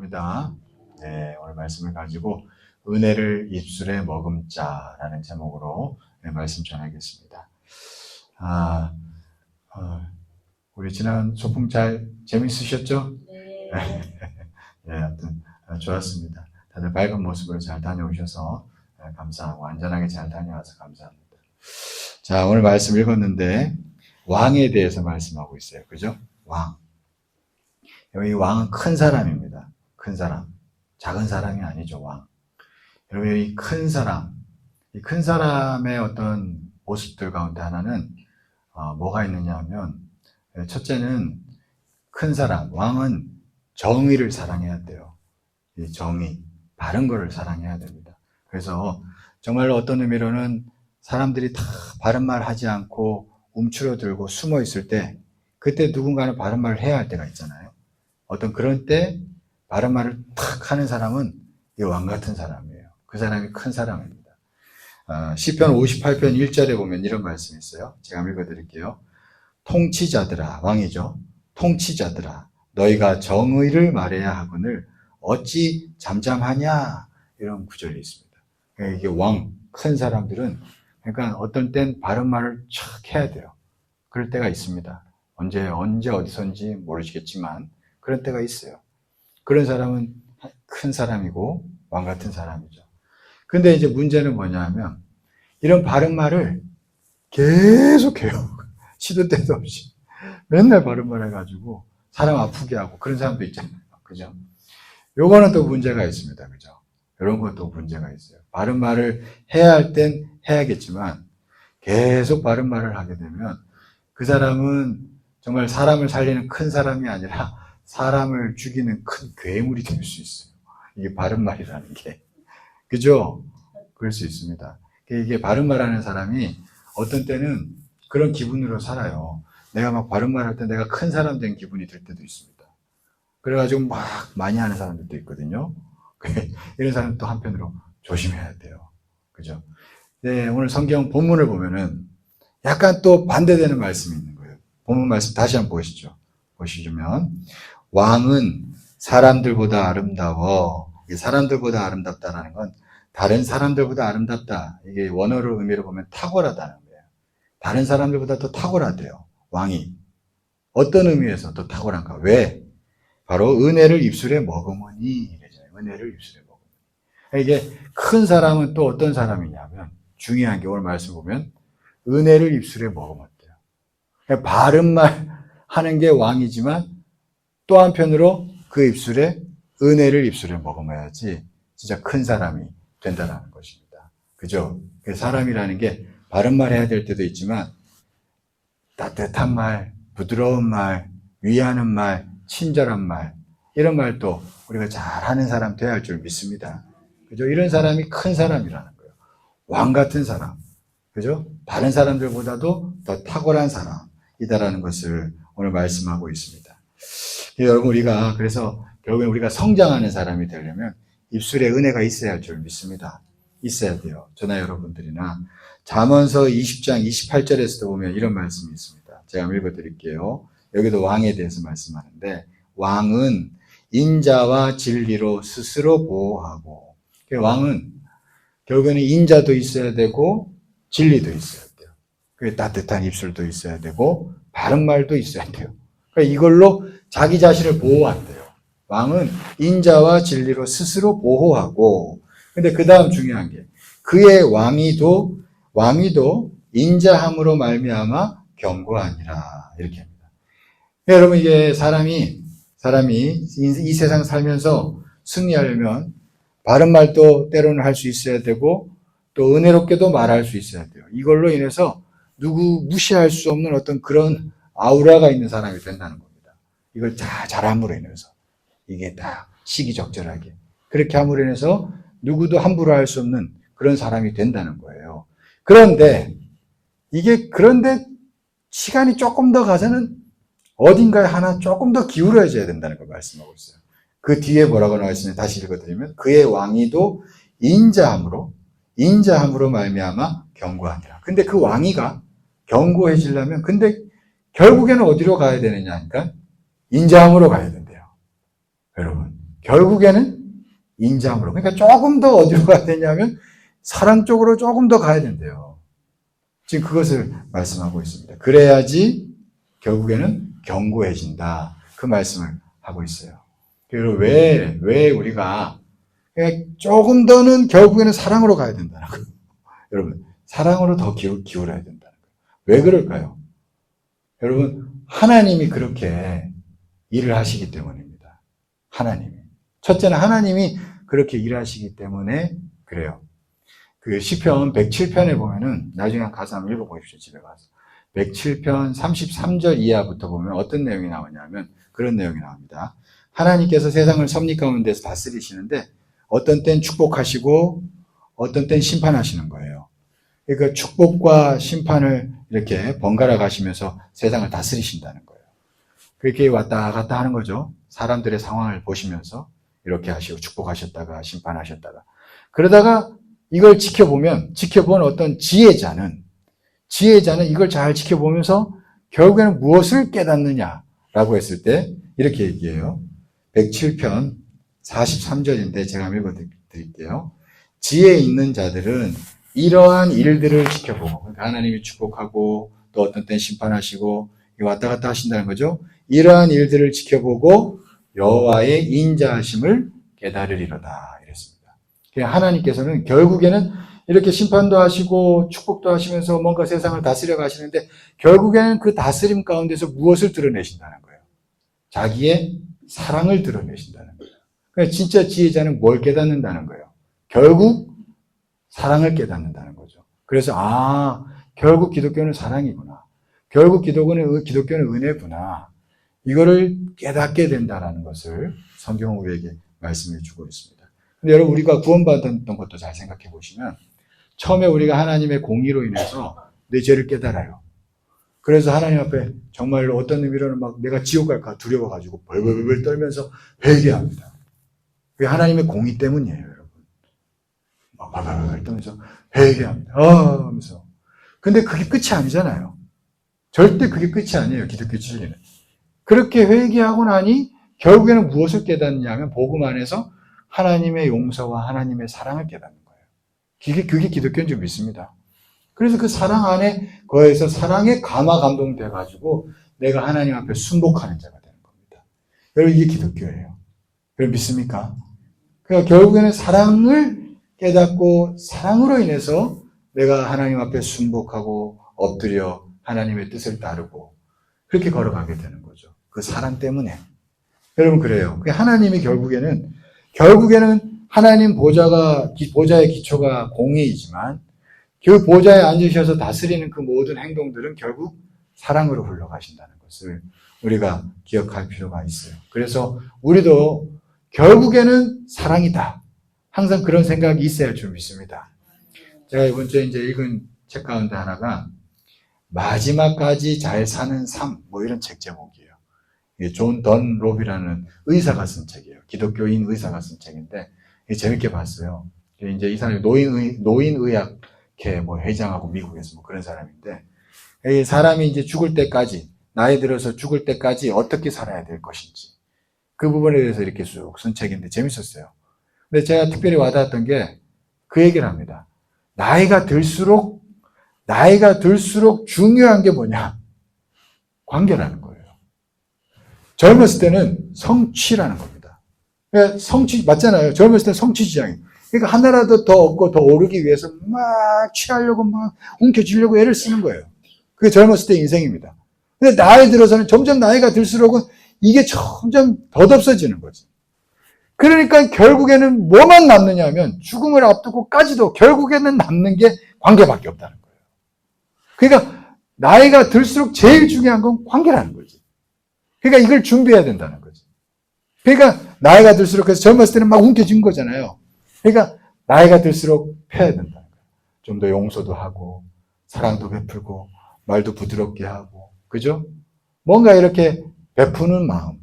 합니다. 네, 오늘 말씀을 가지고 은혜를 입술에 머금자라는 제목으로 말씀 전하겠습니다. 우리 지난 소풍 잘 재밌으셨죠? 네. 네, 하여튼 좋았습니다. 다들 밝은 모습으로 잘 다녀오셔서 감사하고 안전하게 잘 다녀와서 감사합니다. 자, 오늘 말씀 읽었는데 왕에 대해서 말씀하고 있어요. 그죠? 왕. 여기 왕은 큰 사람입니다. 큰 사람. 작은 사람이 아니죠, 왕. 여러분, 이 큰 사람. 이 큰 사람의 어떤 모습들 가운데 하나는 뭐가 있느냐 하면, 첫째는 큰 사람, 왕은 정의를 사랑해야 돼요. 이 정의, 바른 거를 사랑해야 됩니다. 그래서 정말로 어떤 의미로는 사람들이 다 바른 말 하지 않고 움츠러들고 숨어 있을 때, 그때 누군가는 바른 말을 해야 할 때가 있잖아요. 어떤 그런 때 바른 말을 탁 하는 사람은 이 왕 같은 사람이에요. 그 사람이 큰 사람입니다. 시편 58편 1절에 보면 이런 말씀이 있어요. 제가 읽어드릴게요. 통치자들아, 왕이죠. 통치자들아, 너희가 정의를 말해야 하거늘 어찌 잠잠하냐, 이런 구절이 있습니다. 그러니까 이게 왕, 큰 사람들은 그러니까 어떤 땐 바른 말을 촥 해야 돼요. 그럴 때가 있습니다. 언제 어디선지 모르시겠지만 그런 때가 있어요. 그런 사람은 큰 사람이고 왕 같은 사람이죠. 근데 이제 문제는 뭐냐 하면 이런 바른 말을 계속해요. 시도 때도 없이. 맨날 바른 말 해가지고 사람 아프게 하고 그런 사람도 있잖아요. 그죠? 요거는 또 문제가 있습니다. 그죠? 이런 것도 문제가 있어요. 바른 말을 해야 할 땐 해야겠지만 계속 바른 말을 하게 되면 그 사람은 정말 사람을 살리는 큰 사람이 아니라 사람을 죽이는 큰 괴물이 될 수 있어요. 이게 바른 말이라는 게. 그죠? 그럴 수 있습니다. 이게 바른 말 하는 사람이 어떤 때는 그런 기분으로 살아요. 내가 막 바른 말 할 때 내가 큰 사람 된 기분이 들 때도 있습니다. 그래가지고 막 많이 하는 사람들도 있거든요. 이런 사람은 또 한편으로 조심해야 돼요. 그죠? 네, 오늘 성경 본문을 보면은 약간 또 반대되는 말씀이 있는 거예요. 본문 말씀 다시 한번 보시면 왕은 사람들보다 아름다워. 이게 사람들보다 아름답다라는 건 다른 사람들보다 아름답다. 이게 원어로 의미로 보면 탁월하다는 거예요. 다른 사람들보다 더 탁월하대요. 왕이. 어떤 의미에서 더 탁월한가? 왜? 바로 은혜를 입술에 머금으니 이래잖아요. 은혜를 입술에 머금으니. 이게 큰 사람은 또 어떤 사람이냐면 중요한 게 오늘 말씀 보면 은혜를 입술에 머금었대요. 그러니까 바른 말 하는 게 왕이지만 또 한편으로 그 입술에 은혜를 입술에 머금어야지 진짜 큰 사람이 된다는 것입니다. 그죠? 사람이라는 게 바른 말 해야 될 때도 있지만 따뜻한 말, 부드러운 말, 위하는 말, 친절한 말 이런 말도 우리가 잘하는 사람 돼야 할 줄 믿습니다. 그죠? 이런 사람이 큰 사람이라는 거예요. 왕 같은 사람. 그죠? 다른 사람들보다도 더 탁월한 사람이다라는 것을 오늘 말씀하고 있습니다. 여러분, 우리가 그래서 결국엔 우리가 성장하는 사람이 되려면 입술에 은혜가 있어야 할 줄 믿습니다. 있어야 돼요. 저나 여러분들이나. 잠언서 20장 28절에서도 보면 이런 말씀이 있습니다. 제가 읽어드릴게요. 여기도 왕에 대해서 말씀하는데 왕은 인자와 진리로 스스로 보호하고 왕은 결국에는 인자도 있어야 되고 진리도 있어야 돼요. 따뜻한 입술도 있어야 되고 바른 말도 있어야 돼요. 그러니까 이걸로 자기 자신을 보호한대요. 왕은 인자와 진리로 스스로 보호하고 근데 그 다음 중요한 게 그의 왕위도 인자함으로 말미암아 견고하니라 이렇게 합니다. 여러분 이게 사람이 이 세상 살면서 승리하려면 바른 말도 때로는 할 수 있어야 되고 또 은혜롭게도 말할 수 있어야 돼요. 이걸로 인해서 누구 무시할 수 없는 어떤 그런 아우라가 있는 사람이 된다는 겁니다. 이걸 다 잘함으로 인해서 이게 다 시기적절하게 그렇게 함으로 인해서 누구도 함부로 할 수 없는 그런 사람이 된다는 거예요. 그런데 시간이 조금 더 가서는 어딘가에 하나 조금 더 기울어져야 된다는 걸 말씀하고 있어요. 그 뒤에 뭐라고 나와 있으면 다시 읽어드리면 그의 왕위도 인자함으로 말미암아 견고하니라. 근데 그 왕위가 견고해지려면 근데 결국에는 어디로 가야 되느냐 하니까 인자함으로 가야 된대요. 여러분 결국에는 인자함으로. 그러니까 조금 더 어디로 가야 되냐면 사랑 쪽으로 조금 더 가야 된대요. 지금 그것을 말씀하고 있습니다. 그래야지 결국에는 견고해진다. 그 말씀을 하고 있어요. 그리고 왜 우리가 조금 더는 결국에는 사랑으로 가야 된다는 거예요. 여러분, 사랑으로 더 기울어야 된다는 거예요. 왜 그럴까요? 여러분, 하나님이 그렇게 일을 하시기 때문입니다. 하나님이. 첫째는 하나님이 그렇게 일하시기 때문에 그래요. 그 시편 107편에 보면은 나중에 가서 한번 읽어보십시오. 집에 가서. 107편 33절 이하부터 보면 어떤 내용이 나오냐면 그런 내용이 나옵니다. 하나님께서 세상을 섭리 가운데서 다스리시는데 어떤 땐 축복하시고 어떤 땐 심판하시는 거예요. 그러니까 축복과 심판을 이렇게 번갈아 가시면서 세상을 다스리신다는 거예요. 그렇게 왔다 갔다 하는 거죠. 사람들의 상황을 보시면서 이렇게 하시고 축복하셨다가 심판하셨다가. 그러다가 이걸 지켜본 어떤 지혜자는 이걸 잘 지켜보면서 결국에는 무엇을 깨닫느냐라고 했을 때 이렇게 얘기해요. 107편 43절인데 제가 읽어드릴게요. 지혜 있는 자들은 이러한 일들을 지켜보고, 하나님이 축복하고 또 어떤 땐 심판하시고 왔다 갔다 하신다는 거죠. 이러한 일들을 지켜보고 여호와의 인자하심을 깨달으리로다 이랬습니다. 하나님께서는 결국에는 이렇게 심판도 하시고 축복도 하시면서 뭔가 세상을 다스려 가시는데 결국에는 그 다스림 가운데서 무엇을 드러내신다는 거예요. 자기의 사랑을 드러내신다는 거예요. 그러니까 진짜 지혜자는 뭘 깨닫는다는 거예요. 결국 사랑을 깨닫는다는 거죠. 그래서 결국 기독교는 사랑이구나. 결국 기독교는 은혜구나. 이거를 깨닫게 된다는 것을 성경은 우리에게 말씀해 주고 있습니다. 근데 여러분 우리가 구원받았던 것도 잘 생각해 보시면 처음에 우리가 하나님의 공의로 인해서 내 죄를 깨달아요. 그래서 하나님 앞에 정말로 어떤 의미로는 막 내가 지옥 갈까 두려워가지고 벌벌벌 떨면서 회개합니다. 그게 하나님의 공의 때문이에요, 여러분. 막 벌벌벌 떨면서 회개합니다. 하면서. 근데 그게 끝이 아니잖아요. 절대 그게 끝이 아니에요, 기독교 진리는. 그렇게 회개하고 나니 결국에는 무엇을 깨닫느냐면 복음 안에서 하나님의 용서와 하나님의 사랑을 깨닫는 거예요. 그게 기독교인 줄 믿습니다. 그래서 그 사랑 안에 거기서 사랑에 감동돼가지고 내가 하나님 앞에 순복하는 자가 되는 겁니다. 여러분 이게 기독교예요. 여러분 믿습니까? 그러니까 결국에는 사랑을 깨닫고 사랑으로 인해서 내가 하나님 앞에 순복하고 엎드려 하나님의 뜻을 따르고 그렇게 걸어가게 되는 거죠. 그 사랑 때문에. 여러분 그래요. 하나님이 결국에는 하나님 보좌의 기초가 공의이지만 그 보좌에 앉으셔서 다스리는 그 모든 행동들은 결국 사랑으로 흘러가신다는 것을 우리가 기억할 필요가 있어요. 그래서 우리도 결국에는 사랑이다. 항상 그런 생각이 있어야 할 줄 믿습니다. 제가 이번 주에 이제 읽은 책 가운데 하나가 마지막까지 잘 사는 삶, 이런 책 제목이에요. 존 던롭이라는 의사가 쓴 책이에요. 기독교인 의사가 쓴 책인데, 재밌게 봤어요. 이제 이 사람이 노인의학회 회장하고 미국에서 그런 사람인데, 이 사람이 이제 죽을 때까지, 나이 들어서 죽을 때까지 어떻게 살아야 될 것인지, 그 부분에 대해서 이렇게 쑥 쓴 책인데 재밌었어요. 근데 제가 특별히 와닿았던 게 그 얘기를 합니다. 나이가 들수록 중요한 게 뭐냐? 관계라는 거예요. 젊었을 때는 성취라는 겁니다. 그러니까 성취, 맞잖아요. 젊었을 때는 성취지향이에요. 그러니까 하나라도 더 얻고 더 오르기 위해서 막 취하려고 막 움켜쥐려고 애를 쓰는 거예요. 그게 젊었을 때 인생입니다. 근데 나이 들어서는 점점 나이가 들수록은 이게 점점 덧없어지는 거지. 그러니까 결국에는 뭐만 남느냐 하면 죽음을 앞두고까지도 결국에는 남는 게 관계밖에 없다는 거예요. 그러니까 나이가 들수록 제일 중요한 건 관계라는 거지. 그러니까 이걸 준비해야 된다는 거지. 그러니까 나이가 들수록 그래서 젊었을 때는 막 움켜쥔 거잖아요. 그러니까 나이가 들수록 펴야 된다는 거예요. 좀 더 용서도 하고 사랑도 베풀고 말도 부드럽게 하고 그죠? 뭔가 이렇게 베푸는 마음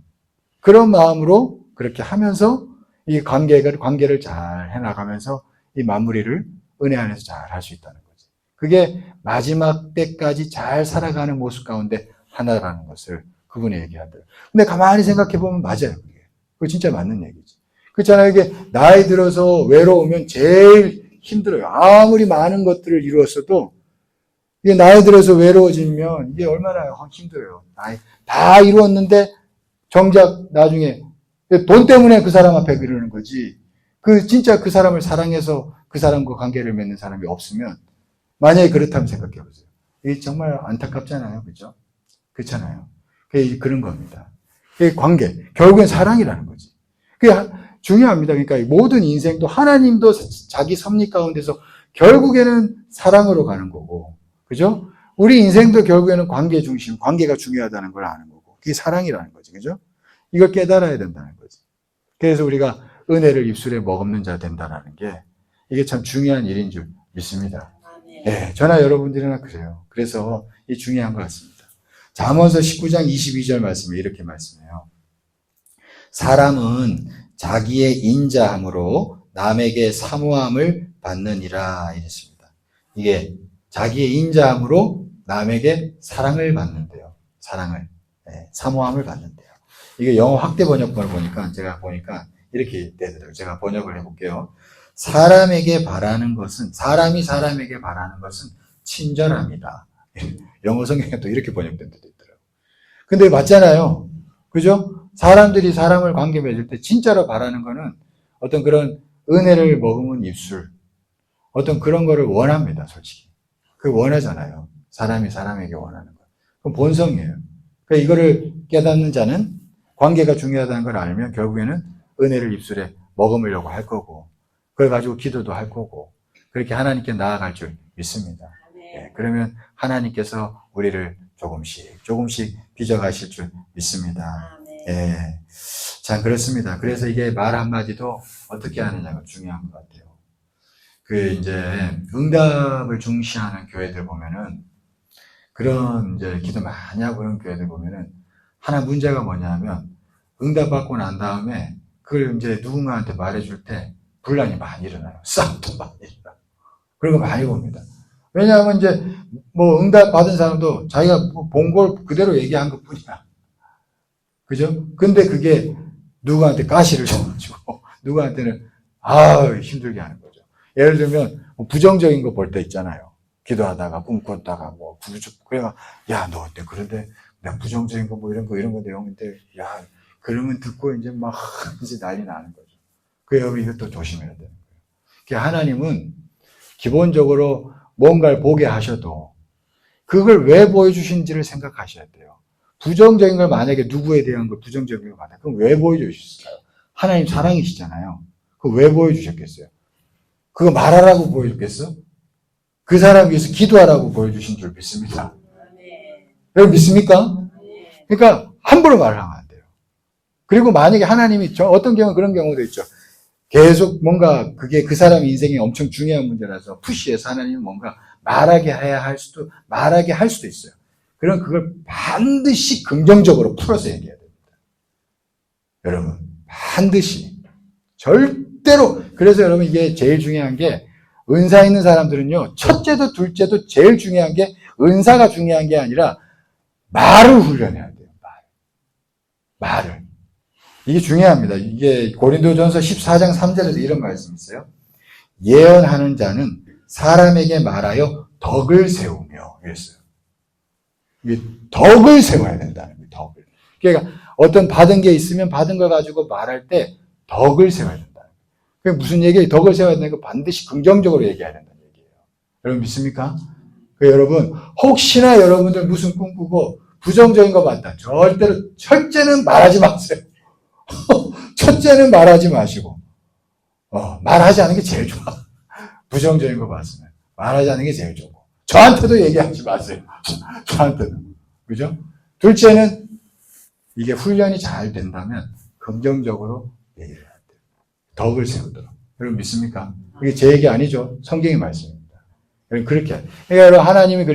그런 마음으로 그렇게 하면서 이 관계를 잘 해나가면서 이 마무리를 은혜 안에서 잘 할 수 있다는 거지. 그게 마지막 때까지 잘 살아가는 모습 가운데 하나라는 것을 그분이 얘기하더라고요. 근데 가만히 생각해 보면 맞아요. 그게 진짜 맞는 얘기지. 그렇잖아요. 이게 나이 들어서 외로우면 제일 힘들어요. 아무리 많은 것들을 이루었어도 이게 나이 들어서 외로워지면 이게 얼마나 힘들어요. 다 이루었는데 정작 나중에 돈 때문에 그 사람 앞에 그러는 거지. 진짜 그 사람을 사랑해서 그 사람과 관계를 맺는 사람이 없으면 만약에 그렇다면 생각해 보세요. 이게 정말 안타깝잖아요. 그죠? 그렇잖아요. 그런 겁니다. 그게 관계. 결국엔 사랑이라는 거지. 그게 중요합니다. 그러니까 모든 인생도 하나님도 자기 섭리 가운데서 결국에는 사랑으로 가는 거고. 그죠? 우리 인생도 결국에는 관계 중심, 관계가 중요하다는 걸 아는 거고. 그게 사랑이라는 거지. 그죠? 이걸 깨달아야 된다는 거지. 그래서 우리가 은혜를 입술에 머금는 자 된다는 게 이게 참 중요한 일인 줄 믿습니다. 네, 저나 여러분들이나 그래요. 그래서 이 중요한 것 같습니다. 잠언서 19장 22절 말씀에 이렇게 말씀해요. 사람은 자기의 인자함으로 남에게 사모함을 받느니라 이랬습니다. 이게 자기의 인자함으로 남에게 사랑을 받는데요. 사랑을, 사모함을 받는데요. 이게 영어 확대 번역본을 보니까 제가 보니까 이렇게 되더라고요. 제가 번역을 해볼게요. 사람이 사람에게 바라는 것은 친절합니다. 영어 성경에 또 이렇게 번역된 데도 있더라고요. 근데 맞잖아요. 그죠? 사람들이 사람을 관계 맺을 때 진짜로 바라는 거는 어떤 그런 은혜를 머금은 입술, 어떤 그런 거를 원합니다, 솔직히. 원하잖아요. 사람이 사람에게 원하는 거. 그건 본성이에요. 그러니까 이거를 깨닫는 자는 관계가 중요하다는 걸 알면 결국에는 은혜를 입술에 머금으려고 할 거고, 그걸 가지고 기도도 할 거고, 그렇게 하나님께 나아갈 줄 믿습니다. 그러면 하나님께서 우리를 조금씩 빚어가실 줄 믿습니다. 참 그렇습니다. 그래서 이게 말 한마디도 어떻게 하느냐가 중요한 것 같아요. 이제 응답을 중시하는 교회들 보면은 그런 이제 기도 많이 하고 그런 교회들 보면은 하나 문제가 뭐냐면 응답받고 난 다음에 그걸 이제 누군가한테 말해줄 때 분란이 많이 일어나요. 싸움도 많이 일어나요. 그런 거 많이 봅니다. 왜냐하면 이제 응답 받은 사람도 자기가 본 걸 그대로 얘기한 것 뿐이야. 그죠? 근데 그게 누구한테 가시를 줘가지고 누구한테는 힘들게 하는 거죠. 예를 들면 부정적인 거 볼 때 있잖아요. 기도하다가 꿈 꿨다가 그래가 너 그런데 내가 부정적인 거 이런 거 내용인데 그러면 듣고 이제 이제 난리 나는 거죠. 여러분 이것도 조심해야 되는 거예요. 하나님은 기본적으로 뭔가를 보게 하셔도 그걸 왜 보여주신지를 생각하셔야 돼요. 부정적인 걸 만약에 누구에 대한 걸 부정적인 걸 받아. 그럼 왜 보여주셨을까요? 하나님 사랑이시잖아요. 그거 왜 보여주셨겠어요? 그거 말하라고 보여줬겠어? 그 사람 위해서 기도하라고 보여주신 줄 믿습니다. 여러분 믿습니까? 그러니까 함부로 말을 하면 안 돼요. 그리고 만약에 하나님이 어떤 경우는 그런 경우도 있죠. 계속 뭔가 그게 그 사람 인생에 엄청 중요한 문제라서 푸시해서 하나님은 뭔가 말하게 할 수도 있어요. 그럼 그걸 반드시 긍정적으로 풀어서 얘기해야 됩니다. 여러분, 반드시. 절대로. 그래서 여러분 이게 제일 중요한 게 은사 있는 사람들은요, 첫째도 둘째도 제일 중요한 게 은사가 중요한 게 아니라 말을 훈련해야 돼요. 말을. 이게 중요합니다. 이게 고린도전서 14장 3절에서 이런 말씀이 있어요. 예언하는 자는 사람에게 말하여 덕을 세우며 이랬어요. 이게 덕을 세워야 된다는 거예요. 덕을. 그러니까 어떤 받은 게 있으면 받은 걸 가지고 말할 때 덕을 세워야 된다는 거예요. 그게 무슨 얘기예요? 덕을 세워야 된다는 거 반드시 긍정적으로 얘기해야 된다는 얘기예요. 여러분 믿습니까? 여러분 혹시나 여러분들 무슨 꿈꾸고 부정적인 거 봤다. 첫째는 말하지 마세요. 첫째는 말하지 마시고 말하지 않는 게 제일 좋아. 부정적인 거 봤으면 말하지 않는 게 제일 좋고 저한테도 얘기하지 마세요. 저한테도. 그죠? 둘째는 이게 훈련이 잘 된다면 긍정적으로 얘기를 해야 돼요. 덕을 세우도록. 여러분 믿습니까? 이게 제 얘기 아니죠. 성경의 말씀입니다. 여러분 그렇게. 그러니까 하나님이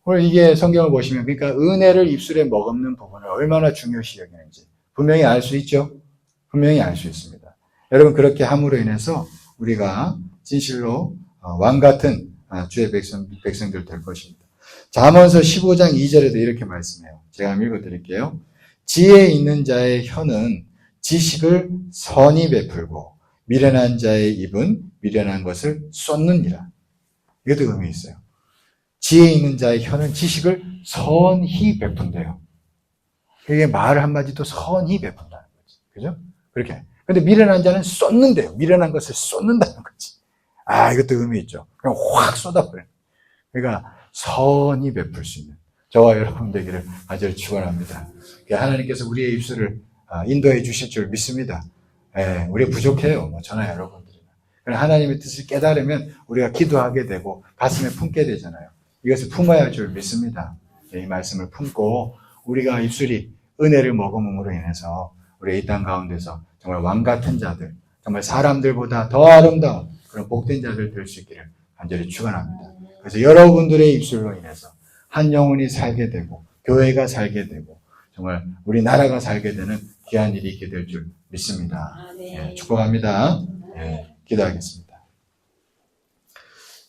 오늘 이게 성경을 보시면 그러니까 은혜를 입술에 머금는 부분을 얼마나 중요시 여기는지 분명히 알 수 있죠. 분명히 알 수 있습니다. 여러분 그렇게 함으로 인해서 우리가 진실로 왕 같은 주의 백성들 될 것입니다. 잠언서 15장 2절에도 이렇게 말씀해요. 제가 한번 읽어드릴게요. 지혜 있는 자의 혀는 지식을 선히 베풀고 미련한 자의 입은 미련한 것을 쏟느니라. 이것도 의미 있어요. 지혜 있는 자의 혀는 지식을 선히 베푼대요. 그게 말 한마디도 선히 베푼다는 거지. 그죠? 그렇게. 근데 미련한 자는 쏟는데요. 미련한 것을 쏟는다는 거지. 이것도 의미 있죠. 그냥 확 쏟아버려요. 그러니까 선히 베풀 수 있는 저와 여러분 되기를 간절히 축원합니다. 하나님께서 우리의 입술을 인도해 주실 줄 믿습니다. 우리 부족해요. 저나 여러분들이나. 하나님의 뜻을 깨달으면 우리가 기도하게 되고 가슴에 품게 되잖아요. 이것을 품어야 할 줄 믿습니다. 이 말씀을 품고 우리가 입술이 은혜를 머금음으로 인해서 우리 이 땅 가운데서 정말 왕 같은 자들, 정말 사람들보다 더 아름다운 그런 복된 자들 될 수 있기를 간절히 축원합니다. 그래서 여러분들의 입술로 인해서 한 영혼이 살게 되고 교회가 살게 되고 정말 우리나라가 살게 되는 귀한 일이 있게 될 줄 믿습니다. 축복합니다. 기도하겠습니다.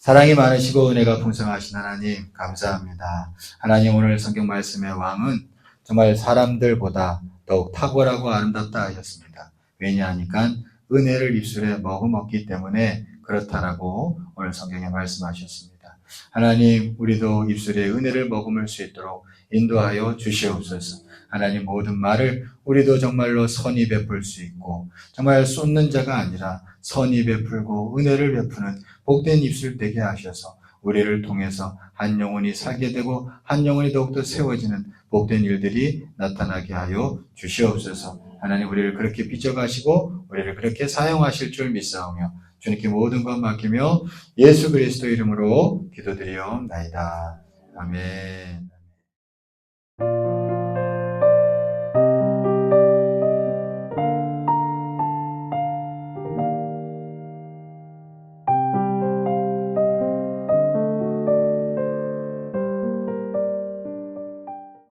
사랑이 많으시고 은혜가 풍성하신 하나님 감사합니다. 하나님 오늘 성경 말씀의 왕은 정말 사람들보다 더욱 탁월하고 아름답다 하셨습니다. 왜냐하니까 은혜를 입술에 머금었기 때문에 그렇다라고 오늘 성경에 말씀하셨습니다. 하나님 우리도 입술에 은혜를 머금을 수 있도록 인도하여 주시옵소서. 하나님 모든 말을 우리도 정말로 선히 베풀 수 있고 정말 쏟는 자가 아니라 선히 베풀고 은혜를 베푸는 복된 입술 되게 하셔서 우리를 통해서 한 영혼이 살게 되고 한 영혼이 더욱더 세워지는 복된 일들이 나타나게 하여 주시옵소서. 하나님 우리를 그렇게 빚어가시고 우리를 그렇게 사용하실 줄 믿사오며 주님께 모든 것 맡기며 예수 그리스도 이름으로 기도드리옵나이다. 아멘.